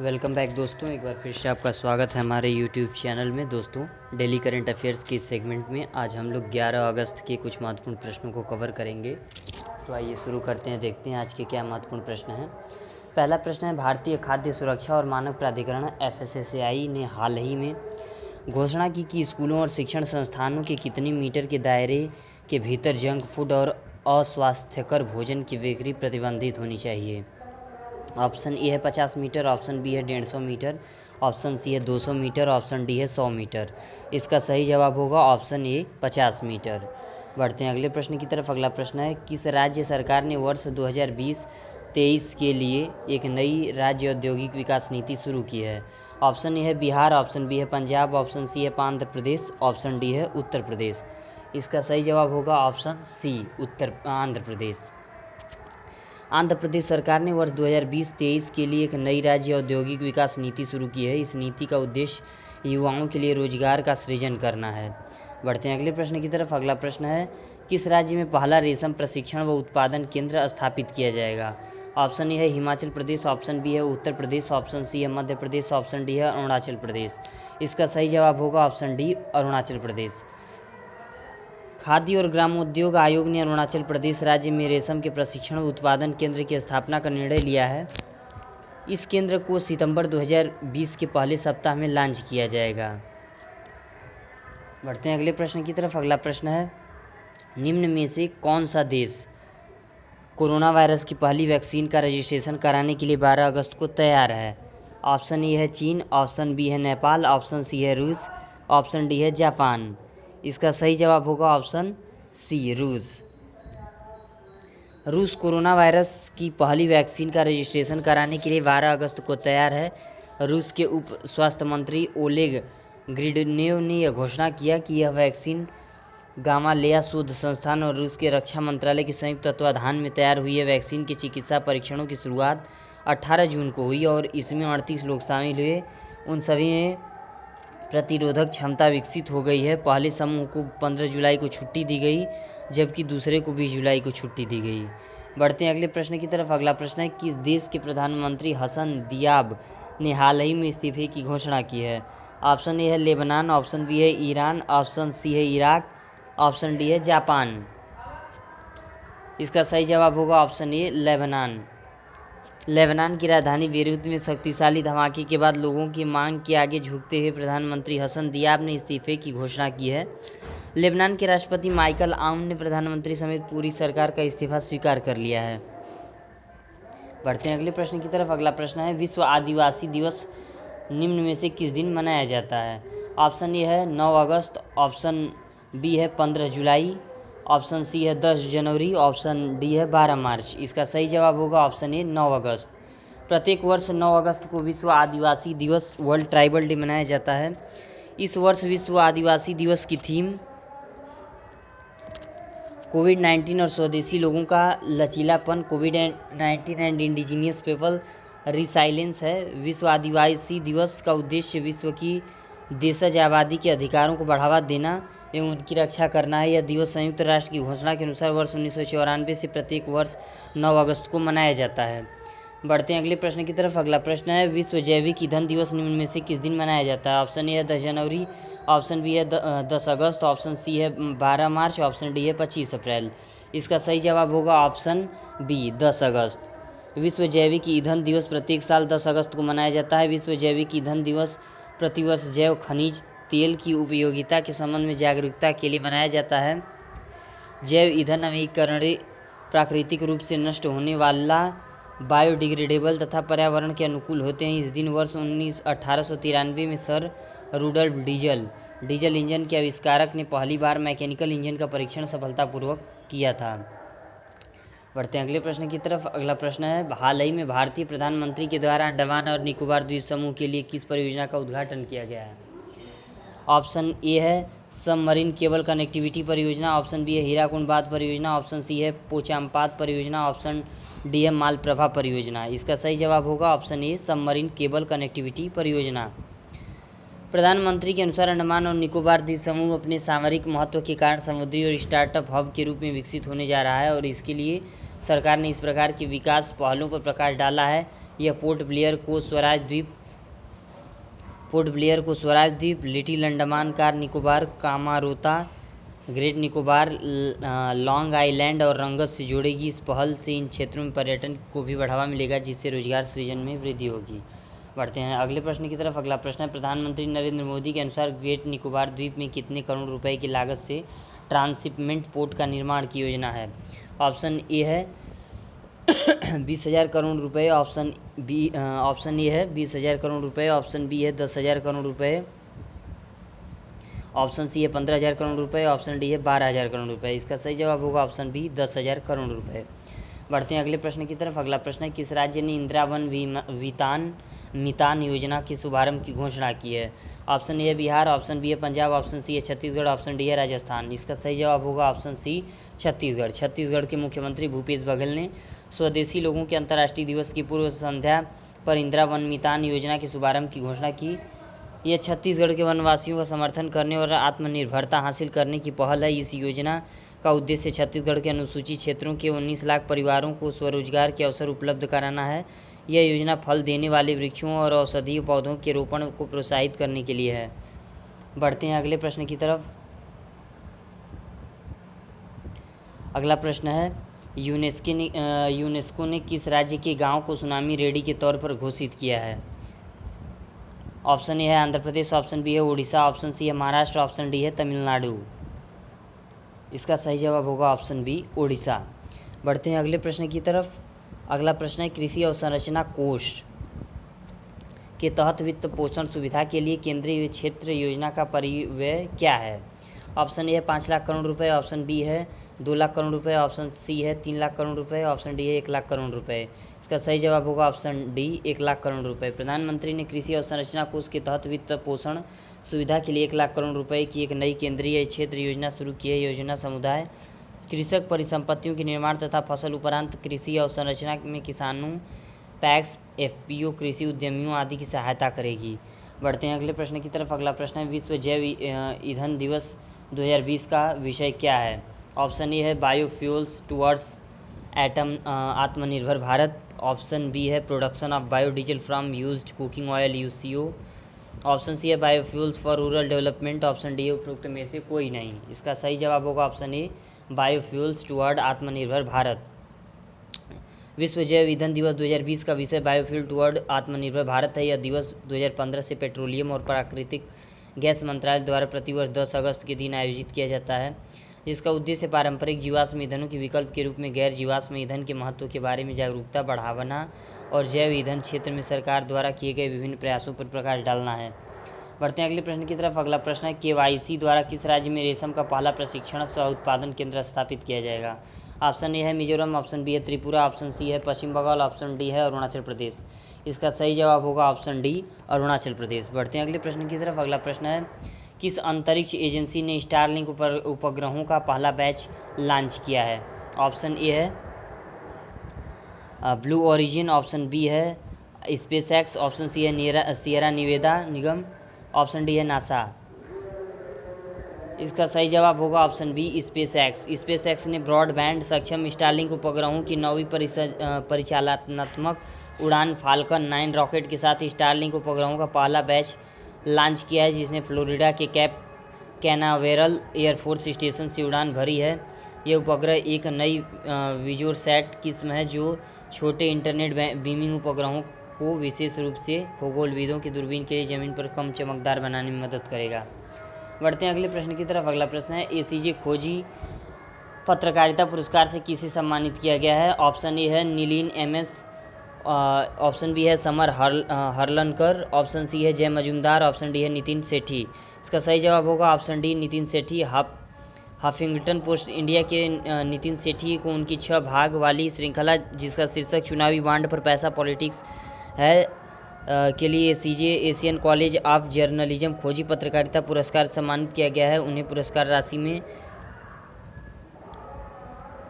Welcome back दोस्तों, एक बार फिर से आपका स्वागत है हमारे यूट्यूब चैनल में। दोस्तों, डेली करंट अफेयर्स के इस सेगमेंट में आज हम लोग 11 अगस्त के कुछ महत्वपूर्ण प्रश्नों को कवर करेंगे। तो आइए शुरू करते हैं, देखते हैं आज के क्या महत्वपूर्ण प्रश्न हैं। पहला प्रश्न है, भारतीय खाद्य सुरक्षा और मानक प्राधिकरण FSSAI ने हाल ही में घोषणा की कि स्कूलों और शिक्षण संस्थानों के कितनी मीटर के दायरे के भीतर जंक फूड और अस्वास्थ्यकर भोजन की बिक्री प्रतिबंधित होनी चाहिए। ऑप्शन ए है 50 मीटर, ऑप्शन बी है 150 मीटर, ऑप्शन सी है 200 मीटर, ऑप्शन डी है 100 मीटर। इसका सही जवाब होगा ऑप्शन ए 50 मीटर। बढ़ते हैं अगले प्रश्न की तरफ। अगला प्रश्न है, किस राज्य सरकार ने वर्ष 2020-23 के लिए एक नई राज्य औद्योगिक विकास नीति शुरू की है। ऑप्शन ए है बिहार, ऑप्शन बी है पंजाब, ऑप्शन सी है आंध्र प्रदेश, ऑप्शन डी है उत्तर प्रदेश। इसका सही जवाब होगा ऑप्शन सी आंध्र प्रदेश। आंध्र प्रदेश सरकार ने वर्ष 2020-23 के लिए एक नई राज्य औद्योगिक विकास नीति शुरू की है। इस नीति का उद्देश्य युवाओं के लिए रोजगार का सृजन करना है। बढ़ते हैं अगले प्रश्न की तरफ। अगला प्रश्न है, किस राज्य में पहला रेशम प्रशिक्षण व उत्पादन केंद्र स्थापित किया जाएगा। ऑप्शन ए है हिमाचल प्रदेश, ऑप्शन बी है उत्तर प्रदेश, ऑप्शन सी है मध्य प्रदेश, ऑप्शन डी है अरुणाचल प्रदेश। इसका सही जवाब होगा ऑप्शन डी अरुणाचल प्रदेश। खाद्य और ग्रामोद्योग आयोग ने अरुणाचल प्रदेश राज्य में रेशम के प्रशिक्षण उत्पादन केंद्र की स्थापना का निर्णय लिया है। इस केंद्र को सितंबर 2020 के पहले सप्ताह में लॉन्च किया जाएगा। बढ़ते हैं अगले प्रश्न की तरफ। अगला प्रश्न है, निम्न में से कौन सा देश कोरोना वायरस की पहली वैक्सीन का रजिस्ट्रेशन कराने के लिए 12 अगस्त को तैयार है। ऑप्शन ए है चीन, ऑप्शन बी है नेपाल, ऑप्शन सी है रूस, ऑप्शन डी है जापान। इसका सही जवाब होगा ऑप्शन सी रूस। रूस कोरोना वायरस की पहली वैक्सीन का रजिस्ट्रेशन कराने के लिए 12 अगस्त को तैयार है। रूस के उप स्वास्थ्य मंत्री ओलेग ग्रिडनेव ने यह घोषणा किया कि यह वैक्सीन गामालेया शोध संस्थान और रूस के रक्षा मंत्रालय के संयुक्त तत्वाधान में तैयार हुई है। वैक्सीन के चिकित्सा परीक्षणों की शुरुआत 18 जून को हुई और इसमें 38 लोग शामिल हुए। उन सभी में प्रतिरोधक क्षमता विकसित हो गई है। पहले समूह को 15 जुलाई को छुट्टी दी गई, जबकि दूसरे को 20 जुलाई को छुट्टी दी गई। बढ़ते हैं अगले प्रश्न की तरफ। अगला प्रश्न है, किस देश के प्रधानमंत्री हसन दियाब ने हाल ही में इस्तीफे की घोषणा की है। ऑप्शन ए है लेबनान, ऑप्शन बी है ईरान, ऑप्शन सी है इराक, ऑप्शन डी है जापान। इसका सही जवाब होगा ऑप्शन ए लेबनान। लेबनान की राजधानी बेरूत में शक्तिशाली धमाके के बाद लोगों की मांग के आगे झुकते हुए प्रधानमंत्री हसन दियाब ने इस्तीफे की घोषणा की है। लेबनान के राष्ट्रपति माइकल आउन ने प्रधानमंत्री समेत पूरी सरकार का इस्तीफा स्वीकार कर लिया है। बढ़ते हैं अगले प्रश्न की तरफ। अगला प्रश्न है, विश्व आदिवासी दिवस निम्न में से किस दिन मनाया जाता है। ऑप्शन ए है 9 अगस्त, ऑप्शन बी है 15 जुलाई, ऑप्शन सी है 10 जनवरी, ऑप्शन डी है 12 मार्च। इसका सही जवाब होगा ऑप्शन ए 9 अगस्त। प्रत्येक वर्ष 9 अगस्त को विश्व आदिवासी दिवस वर्ल्ड ट्राइबल डे मनाया जाता है। इस वर्ष विश्व आदिवासी दिवस की थीम कोविड-19 और स्वदेशी लोगों का लचीलापन, कोविड-19 एंड इंडिजीनियस पीपल रिसाइलेंस है। विश्व आदिवासी दिवस का उद्देश्य विश्व की देशज आबादी के अधिकारों को बढ़ावा देना एवं उनकी रक्षा करना है। यह दिवस संयुक्त राष्ट्र की घोषणा के अनुसार वर्ष 1994 से प्रत्येक वर्ष 9 अगस्त को मनाया जाता है। बढ़ते हैं अगले प्रश्न की तरफ। अगला प्रश्न है, विश्व जैविक ईंधन दिवस निम्न में से किस दिन मनाया जाता है। ऑप्शन ए है 10 जनवरी, ऑप्शन बी है 10 अगस्त, ऑप्शन सी है 12 मार्च, ऑप्शन डी है 25 अप्रैल। इसका सही जवाब होगा ऑप्शन बी 10 अगस्त। विश्व जैविक ईंधन दिवस प्रत्येक साल 10 अगस्त को मनाया जाता है। विश्व जैविक ईंधन दिवस प्रतिवर्ष जैव खनिज तेल की उपयोगिता के संबंध में जागरूकता के लिए मनाया जाता है। जैव ईंधन नवीकरणीय, प्राकृतिक रूप से नष्ट होने वाला, बायोडिग्रेडेबल तथा पर्यावरण के अनुकूल होते हैं। इस दिन वर्ष 1893 में सर रुडल्फ डीजल इंजन के आविष्कारक ने पहली बार मैकेनिकल इंजन का परीक्षण सफलतापूर्वक किया था। बढ़ते हैं अगले प्रश्न की तरफ। अगला प्रश्न है, हाल ही में भारतीय प्रधानमंत्री के द्वारा अंडमान और निकोबार द्वीप समूह के लिए किस परियोजना का उद्घाटन किया गया है। ऑप्शन ए है सबमरीन केबल कनेक्टिविटी परियोजना, ऑप्शन बी है हीराकुंड बांध परियोजना, ऑप्शन सी है पोचामपात परियोजना, ऑप्शन डी है मालप्रभा परियोजना। इसका सही जवाब होगा option A submarine cable connectivity परियोजना। प्रधानमंत्री के अनुसार अंडमान और निकोबार द्वीप समूह अपने सामरिक महत्व के कारण समुद्री और स्टार्टअप हब के रूप में विकसित होने जा रहा है और इसके लिए सरकार ने इस प्रकार के विकास पहलों पर प्रकाश डाला है। यह पोर्ट ब्लेयर को Swaraj Dweep, little Andaman Car Nicobar, Kamorta, great Nicobar, long island और रंगत से जोड़ेगी। इस पहल से इन क्षेत्रों में पर्यटन को भी बढ़ावा मिलेगा, जिससे रोजगार सृजन में वृद्धि होगी। बढ़ते हैं अगले प्रश्न की तरफ। अगला प्रश्न है, प्रधानमंत्री नरेंद्र मोदी के अनुसार ग्रेट निकोबार द्वीप में कितने करोड़ रुपए की लागत से ट्रांसशिपमेंट पोर्ट का निर्माण की योजना है? ऑप्शन ए है 20,000 करोड़ रुपए, ऑप्शन ए है 20,000 करोड़ रुपए, ऑप्शन बी है 10,000 करोड़ रुपए, ऑप्शन सी है 15,000 करोड़ रुपए, ऑप्शन डी है 12,000 करोड़ रुपए। इसका सही जवाब होगा ऑप्शन बी 10,000 करोड़ रुपए। बढ़ते हैं अगले प्रश्न की तरफ। अगला प्रश्न है, किस राज्य ने इंदिरा वन मितान योजना के शुभारंभ की घोषणा की है? ऑप्शन ए है बिहार, ऑप्शन बी है पंजाब, ऑप्शन सी है छत्तीसगढ़, ऑप्शन डी है राजस्थान। इसका सही जवाब होगा ऑप्शन सी छत्तीसगढ़। छत्तीसगढ़ के मुख्यमंत्री भूपेश बघेल ने स्वदेशी लोगों के अंतर्राष्ट्रीय दिवस की पूर्व संध्या पर इंदिरा वन मितान योजना के शुभारंभ की घोषणा की। यह छत्तीसगढ़ के वनवासियों का समर्थन करने और आत्मनिर्भरता हासिल करने की पहल है। इस योजना का उद्देश्य छत्तीसगढ़ के अनुसूचित क्षेत्रों के 19 लाख परिवारों को स्वरोजगार के अवसर उपलब्ध कराना है। यह योजना फल देने वाले वृक्षों और औषधीय पौधों के रोपण को प्रोत्साहित करने के लिए है। बढ़ते हैं अगले प्रश्न की तरफ। अगला प्रश्न है, यूनेस्को ने किस राज्य के गांव को सुनामी रेडी के तौर पर घोषित किया है? ऑप्शन ए है आंध्र प्रदेश, ऑप्शन बी है उड़ीसा, ऑप्शन सी है महाराष्ट्र, ऑप्शन डी है तमिलनाडु। इसका सही जवाब होगा ऑप्शन बी उड़ीसा। बढ़ते हैं अगले प्रश्न की तरफ। अगला प्रश्न है, कृषि अवसंरचना कोष के तहत वित्त पोषण सुविधा के लिए केंद्रीय क्षेत्र योजना का परिव्यय क्या है? ऑप्शन ए है 5 लाख करोड़ रुपए, ऑप्शन बी है 2 लाख करोड़ रुपए, ऑप्शन सी है 3 लाख करोड़ रुपए, ऑप्शन डी है 1 लाख करोड़ रुपए। इसका सही जवाब होगा ऑप्शन डी 1 लाख करोड़ रुपए। प्रधानमंत्री ने कृषि अवसंरचना कोष के तहत वित्त पोषण सुविधा के लिए 1 लाख करोड़ रुपए की एक नई केंद्रीय क्षेत्र योजना शुरू की है। योजना समुदाय कृषक परिसंपत्तियों के निर्माण तथा फसल उपरांत कृषि अवसंरचना में किसानों, पैक्स, एफपीओ, कृषि उद्यमियों आदि की सहायता करेगी। बढ़ते हैं अगले प्रश्न की तरफ। अगला प्रश्न है, विश्व जैव ईंधन दिवस 2020 का विषय क्या है? ऑप्शन ए है biofuels towards Aatmanirbhar Bharat, option B है production of biodiesel from used cooking oil UCO, option C है biofuels for rural development, option D है उपरोक्त में से कोई नहीं। इसका सही जवाब होगा ऑप्शन ए बायोफ्यूल्स टुवर्ड आत्मनिर्भर भारत। विश्व जैव ईंधन दिवस 2020 का विषय बायोफ्यूल टुवर्ड आत्मनिर्भर भारत है। यह दिवस 2015 से पेट्रोलियम और प्राकृतिक गैस मंत्रालय द्वारा प्रतिवर्ष 10 अगस्त के दिन आयोजित किया जाता है, जिसका उद्देश्य पारंपरिक जीवाश्म ईंधनों के विकल्प के रूप में गैर जीवाश्म ईंधन के महत्व के बारे में जागरूकता बढ़ाना और जैव ईंधन क्षेत्र में सरकार द्वारा किए गए विभिन्न प्रयासों पर प्रकाश डालना है। बढ़ते हैं अगले प्रश्न की तरफ। अगला प्रश्न है, केवाईसी द्वारा किस राज्य में रेशम का पहला प्रशिक्षण सह उत्पादन केंद्र स्थापित किया जाएगा? ऑप्शन ए है मिजोरम, ऑप्शन बी है त्रिपुरा, ऑप्शन सी है पश्चिम बंगाल, ऑप्शन डी है अरुणाचल प्रदेश। इसका सही जवाब होगा ऑप्शन डी अरुणाचल प्रदेश। बढ़ते हैं अगले प्रश्न की तरफ। अगला प्रश्न है, किस अंतरिक्ष एजेंसी ने स्टारलिंक उपग्रहों का पहला बैच लॉन्च किया है? ऑप्शन ए है ब्लू ओरिजिन, ऑप्शन बी है स्पेसएक्स, ऑप्शन सी है सियरा निवेदा निगम, ऑप्शन डी है नासा। इसका सही जवाब होगा ऑप्शन बी स्पेसएक्स। स्पेसएक्स ने ब्रॉडबैंड सक्षम स्टारलिंक उपग्रहों की 9वीं परिचालनात्मक उड़ान फाल्कन 9 रॉकेट के साथ स्टारलिंक उपग्रहों का पहला बैच लॉन्च किया है, जिसने फ्लोरिडा के कैप कैनावेरल एयरफोर्स स्टेशन से उड़ान भरी है। यह उपग्रह एक नई विजोरसैट किस्म है जो छोटे इंटरनेट बीमिंग उपग्रहों को विशेष रूप से खगोलविदों की दूरबीन के लिए ज़मीन पर कम चमकदार बनाने में मदद करेगा। बढ़ते हैं अगले प्रश्न की तरफ। अगला प्रश्न है, एसीजे खोजी पत्रकारिता पुरस्कार से किसे सम्मानित किया गया है? ऑप्शन ए है नीलिन एमएस, ऑप्शन बी है समर हरलनकर, ऑप्शन सी है जय मजूमदार, ऑप्शन डी है नितिन सेठी। इसका सही जवाब होगा ऑप्शन डी नितिन सेठी। हफिंगटन पोस्ट इंडिया के नितिन सेठी को उनकी 6 भाग वाली श्रृंखला, जिसका शीर्षक चुनावी बांड पर पैसा पॉलिटिक्स है, के लिए ACJ Asian college of journalism खोजी पत्रकारिता पुरस्कार सम्मानित किया गया है। उन्हें पुरस्कार राशि में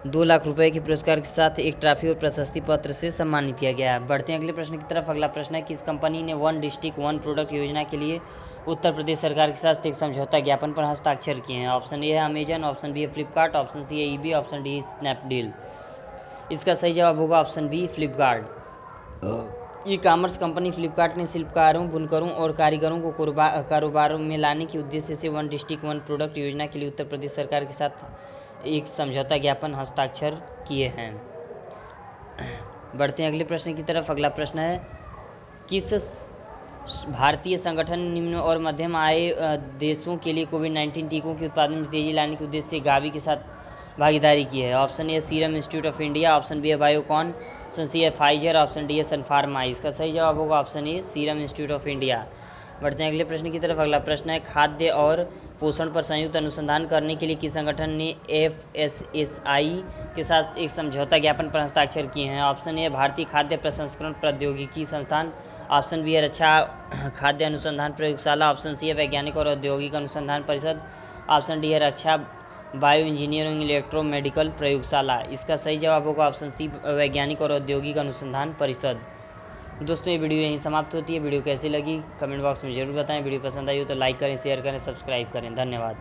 2 लाख रुपए के पुरस्कार के साथ एक ट्रॉफी और प्रशस्ति पत्र से सम्मानित किया गया है। बढ़ते हैं अगले प्रश्न की तरफ। अगला प्रश्न है, किस कंपनी ने 1 डिस्ट्रिक्ट 1 प्रोडक्ट योजना के लिए उत्तर प्रदेश सरकार के साथ एक समझौता ज्ञापन पर हस्ताक्षर किए हैं? ऑप्शन ए है अमेजन, ऑप्शन बी है फ्लिपकार्ट, ऑप्शन सी है ईबे, ऑप्शन डी है स्नैपडील। इसका सही जवाब होगा option B Flipkart. E commerce company Flipkart ने शिल्पकारों, बुनकरों और कारीगरों को कारोबार में लाने के उद्देश्य से वन डिस्ट्रिक्ट वन प्रोडक्ट योजना के लिए उत्तर प्रदेश सरकार के साथ एक समझौता ज्ञापन हस्ताक्षर किए हैं। बढ़ते हैं अगले प्रश्न की तरफ। अगला प्रश्न है, किस भारतीय संगठन निम्न और मध्यम आय देशों के लिए कोविड-19 टीकों के उत्पादन में तेजी लाने के उद्देश्य से गावी के साथ भागीदारी की है? Option A Serum Institute of India, option B है बायोकॉन, ऑप्शन सी है फाइजर, ऑप्शन डी है सन फार्मा। इसका सही जवाब होगा option A Serum Institute of India. बढ़ते हैं अगले प्रश्न की तरफ। अगला प्रश्न है, खाद्य और पोषण पर संयुक्त अनुसंधान करने के लिए किस संगठन ने FSSAI के साथ एक समझौता ज्ञापन पर हस्ताक्षर किए हैं? ऑप्शन ए भारतीय खाद्य प्रसंस्करण प्रौद्योगिकी संस्थान, ऑप्शन बी है रक्षा खाद्य अनुसंधान प्रयोगशाला, ऑप्शन सी है वैज्ञानिक और औद्योगिक अनुसंधान परिषद, ऑप्शन डी है रक्षा बायो इंजीनियरिंग इलेक्ट्रो मेडिकल प्रयोगशाला। इसका सही जवाब होगा ऑप्शन सी वैज्ञानिक और औद्योगिक अनुसंधान परिषद। दोस्तों ये वीडियो यहीं समाप्त होती है। वीडियो कैसी लगी कमेंट बॉक्स में ज़रूर बताएं। वीडियो पसंद आई हो तो लाइक करें, शेयर करें, सब्सक्राइब करें। धन्यवाद।